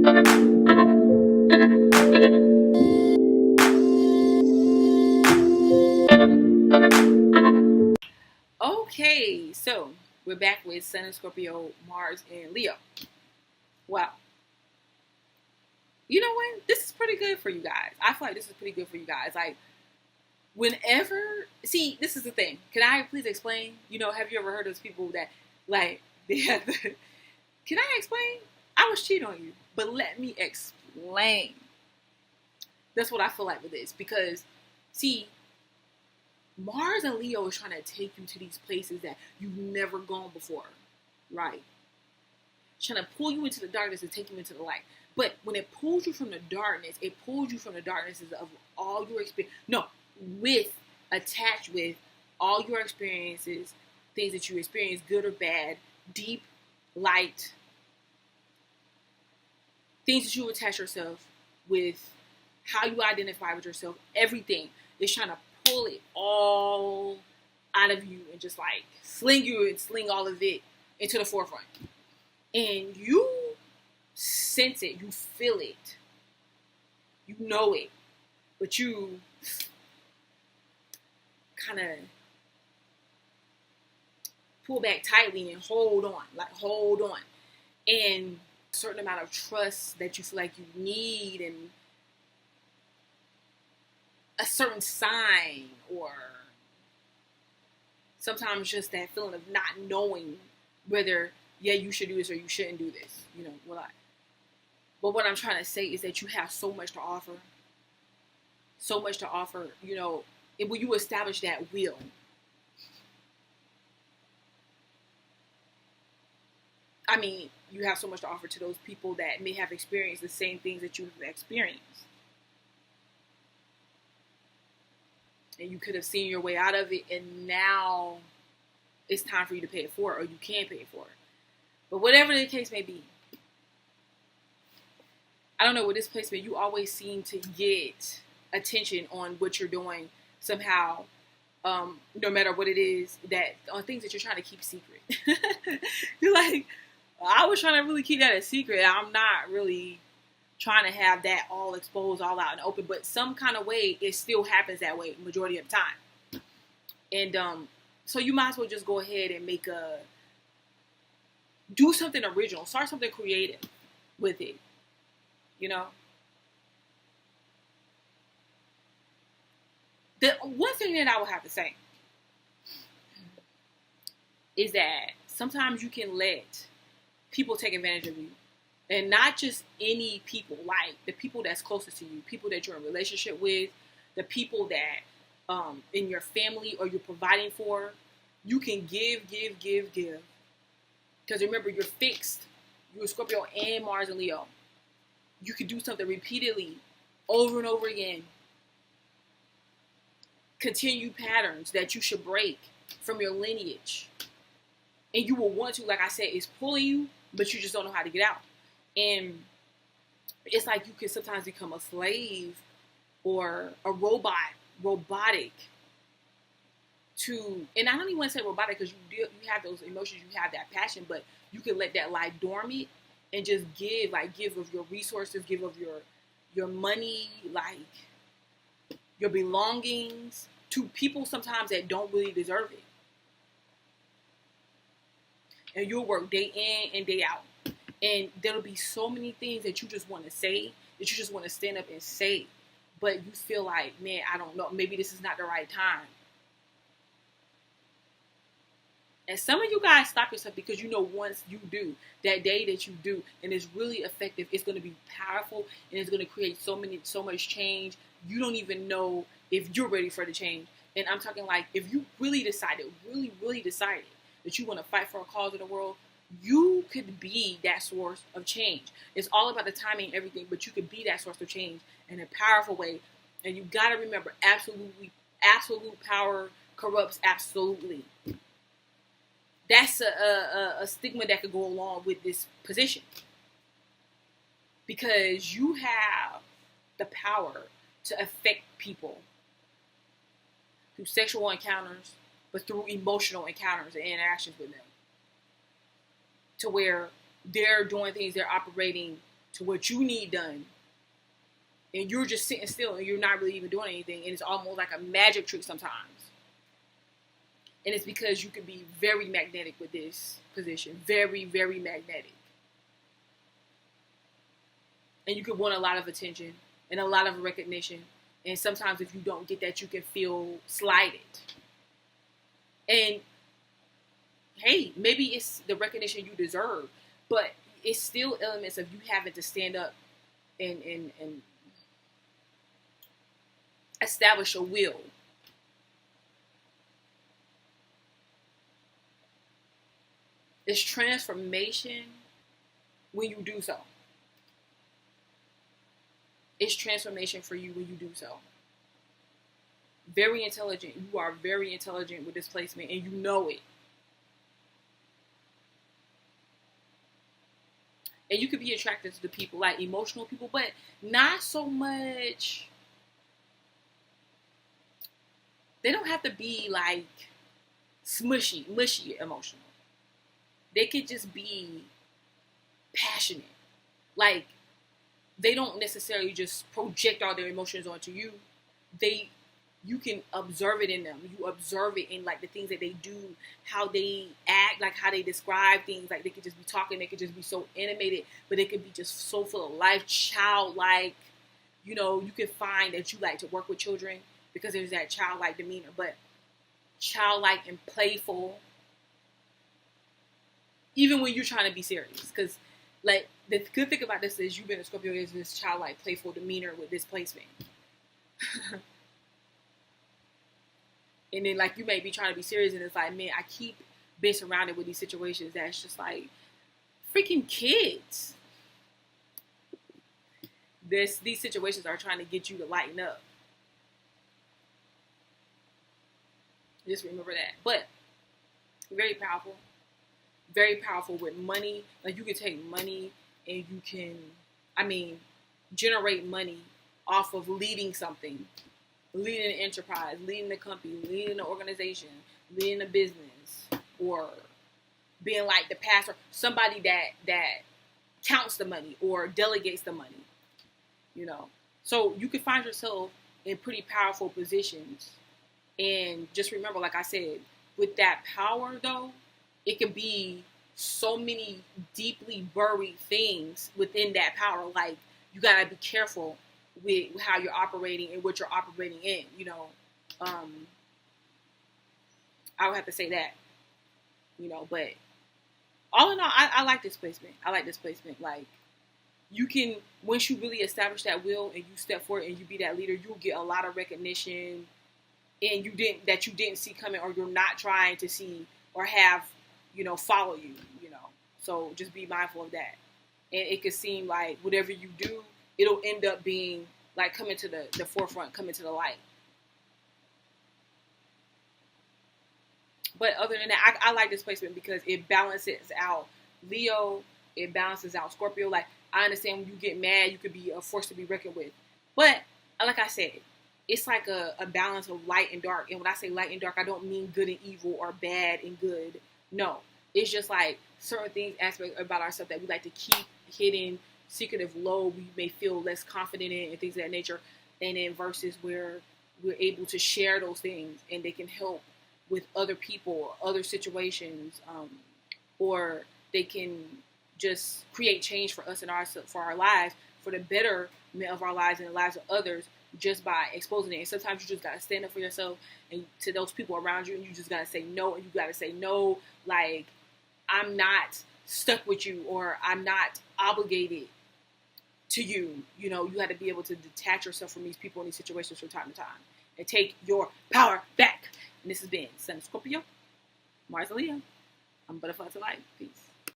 Okay, so we're back with Sun and Scorpio, Mars and Leo. Wow. You know what? This is pretty good for you guys. I feel like this is pretty good for you guys. Like, whenever, see, this is the thing. Can I please explain? Have you ever heard of those people that, like, they have the, can I explain? I was cheating on you, but let me explain. That's what I feel like with this. Because, see, Mars and Leo is trying to take you to these places that you've never gone before, right? Trying to pull you into the darkness and take you into the light. But when it pulls you from the darkness, it pulls you from the darknesses of all your experience. No, attached with all your experiences, things that you experience, good or bad, deep, light, things that you attach yourself with, how you identify with yourself, everything is trying to pull it all out of you and just like sling all of it into the forefront. And you sense it, you feel it, you know it, but you kind of pull back tightly and hold on. And a certain amount of trust that you feel like you need, and a certain sign, or sometimes just that feeling of not knowing whether, yeah, you should do this or you shouldn't do this. But what I'm trying to say is that you have so much to offer. So much to offer, and when you establish that will, I mean, you have so much to offer to those people that may have experienced the same things that you have experienced. And you could have seen your way out of it, and now it's time for you to pay it forward, or you can pay it forward. But whatever the case may be, I don't know, with this placement, you always seem to get attention on what you're doing somehow, no matter what it is, that on things that you're trying to keep secret. You're like, I was trying to really keep that a secret. I'm not really trying to have that all exposed, all out and open, but some kind of way it still happens that way majority of the time. And so you might as well just go ahead and do something original, start something creative with it. The one thing that I would have to say is that sometimes you can let people take advantage of you. And not just any people, like the people that's closest to you, people that you're in a relationship with, the people that in your family or you're providing for. You can give. Because remember, you're fixed. You're Scorpio and Mars and Leo. You can do something repeatedly, over and over again. Continue patterns that you should break from your lineage. And you will want to, like I said, it's pulling you, but you just don't know how to get out. And it's like you can sometimes become a slave or a robotic to, and I don't even want to say robotic because you have those emotions, you have that passion, but you can let that lie dormant and just give of your resources, give of your money, like your belongings to people sometimes that don't really deserve it. And you'll work day in and day out. And there'll be so many things that you just want to say, that you just want to stand up and say. But you feel like, man, I don't know, maybe this is not the right time. And some of you guys stop yourself because once you do, that day that you do, and it's really effective, it's going to be powerful, and it's going to create so much change. You don't even know if you're ready for the change. And I'm talking like, if you really decided that you want to fight for a cause in the world, you could be that source of change. It's all about the timing and everything, but you could be that source of change in a powerful way. And you got to remember, absolute power corrupts absolutely. That's a stigma that could go along with this position. Because you have the power to affect people through sexual encounters, but through emotional encounters and interactions with them. To where they're doing things, they're operating to what you need done, and you're just sitting still and you're not really even doing anything, and it's almost like a magic trick sometimes. And it's because you can be very magnetic with this position. Very, very magnetic. And you could want a lot of attention and a lot of recognition. And sometimes if you don't get that, you can feel slighted. And hey, maybe it's the recognition you deserve, but it's still elements of you having to stand up and establish a will. It's transformation when you do so. It's transformation for you when you do so. Very intelligent. You are very intelligent with this placement, and you know it. And you could be attracted to the people, like emotional people, but not so much. They don't have to be like mushy emotional. They could just be passionate. Like, they don't necessarily just project all their emotions onto you. You can observe it in them. You observe it in like the things that they do, how they act, like how they describe things. Like they could just be talking, they could just be so animated, but they could be just so full of life, childlike. You know, you can find that you like to work with children because there's that childlike demeanor, but childlike and playful. Even when you're trying to be serious, because like the good thing about this is you've been a Scorpio is this childlike, playful demeanor with this placement. And then like you may be trying to be serious, and it's like, man, I keep being surrounded with these situations that's just like freaking kids. These situations are trying to get you to lighten up. Just remember that. But very powerful. Very powerful with money. Like you can take money and you can, generate money off of leading something, leading an enterprise, leading a company, leading an organization, leading a business, or being like the pastor, somebody that counts the money or delegates the money, you know. So you can find yourself in pretty powerful positions. And just remember, like I said, with that power though, it can be so many deeply buried things within that power. Like, you gotta be careful with how you're operating and what you're operating in, you know. I would have to say that, you know, but all in all, I like this placement. I like this placement. Like, you can, once you really establish that will and you step forward and you be that leader, you'll get a lot of recognition and you didn't see coming, or you're not trying to see or have, you know, follow you, you know. So just be mindful of that. And it could seem like whatever you do, it'll end up being like coming to the forefront, coming to the light. But other than that, I like this placement because it balances out Leo, it balances out Scorpio. Like, I understand when you get mad, you could be a force to be reckoned with. But like I said, it's like a balance of light and dark. And when I say light and dark, I don't mean good and evil or bad and good. No, it's just like certain things, aspects about ourselves that we like to keep hidden, secretive, low. We may feel less confident in and things of that nature. And then versus where we're able to share those things and they can help with other people, other situations, or they can just create change for us and for our lives, for the betterment of our lives and the lives of others, just by exposing it. And sometimes you just gotta stand up for yourself and to those people around you, and you just gotta say no, and you gotta say no, like, I'm not stuck with you, or I'm not obligated to you. You know, you gotta be able to detach yourself from these people and these situations from time to time and take your power back. And this has been Sun Scorpio, Mars and Leo. I'm Butterfly to Life. Peace.